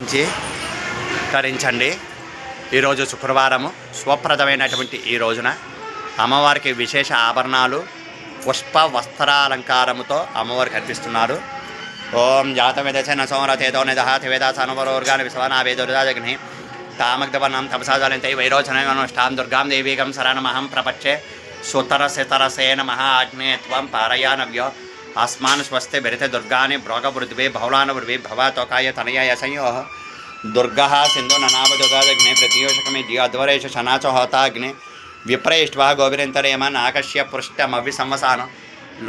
ధరించి తరించండి. ఈరోజు శుక్రవారము శుభప్రదమైనటువంటి ఈ రోజున అమ్మవారికి విశేష ఆభరణాలు పుష్ప వస్త్రాలంకారముతో అమ్మవారు కనిపిస్తున్నారు. ఓం జాతవేదన సోమరథేతో నిదహాతి వేదాసనవరోర్గాని విశ్వనావేదుర్దాగ్ని తామగ్ధవర్ణం తపసాజాలంతై వైరోచనష్టాం దుర్గాం దేవీగం శరణమహం ప్రపచ్చే సుతరసితరసే నమః ఆగ్నే త్వం పారయానవ్యో ఆస్మాన్ స్వస్తి బిరితే దుర్గాని భోగవృద్వే భౌలానవృద్వే భవతోకాయ తనయాయ సంయో దుర్గः సింధు ననావదుర్గాగ్నే ప్రతియోషకమే జియాధ్వరేష శనాచ హోతాగ్నే విప్రేష్ట్వా గోవిరంతరేమన్ ఆకశ్య పృష్టమవి సంవసానం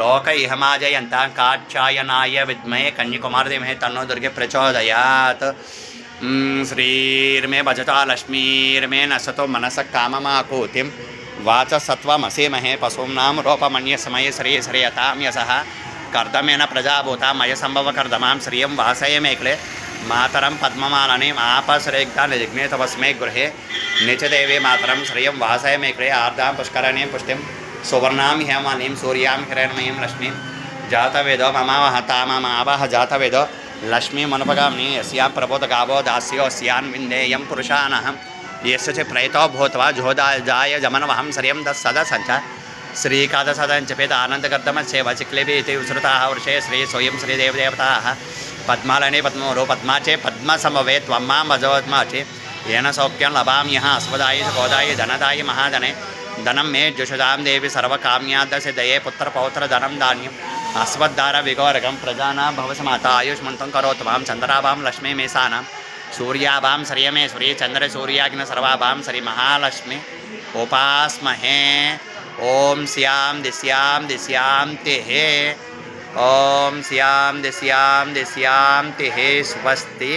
లోక ఇహమాజయంత కాచ్యాయనాయ విద్మహే కన్యకుమారధీమహి తన్నో దుర్గే ప్రచోదయాత్. శ్రీర్మే భజతా లక్ష్మీర్మే నసతో మనస కామమాకూతిం వాచ సత్వమసీమహే పశూనాం రూపమన్యసమయ శ్రీ శ్రేయతాం యసః కర్దమేన ప్రజాభూత మయ సంభవ కర్దమాం శ్రియం వాసయమేక్లే మాతరం పద్మమాలని ఆపశ్రేగ్ధా నిజిగ్నే తపస్మే గృహే నిచదేవే మాతరం శ్రియం వాసయమేక్లే ఆర్దాం పుష్కరణీం పుష్టిం సువర్ణాం హేమానీం సూర్యాం హిరణమయీం లక్ష్మీం జాతవేదో మమావహ తామమావహ జాతవేదో లక్ష్మీమనుపగామిని యస్యాం ప్రబోధగావో దాస్యోస్యాన్ విందేయం పురుషానహం यस्य च प्रयतो भूत्वा जोदाय जमनवहं श्रियं तत्सदा सञ्च श्रीकादसदञ्चपेत आनन्दकर्दमस्येव चिक्लेभि इति उश्रुताः वृषे श्री स्वयं श्रीदेवदेवताः पद्मालने पद्मोरो पद्माचे पद्मसमवे त्वं मां भजवद्माचे येन सौख्यं लभाम्यः अस्मदाय गोदाय धनदाय महाधने धनं मे जुषदां देवी सर्वकाम्यादसिद्धये पुत्रपौत्रधनं धान्यम् अस्मद्धारविघोरकं प्रजानां भवसमाता आयुष्मन्तं करोतु मां चन्द्राभां लक्ष्मी मेषानां सूर्याभां श्रियमेश्वरी चंद्र सूर्याग्नि सर्वाभां श्री महालक्ष्मी उपास्महे. ओम स्यां दिश्यां तिहे ओम स्यां दिश्यां तिहे स्वस्ति.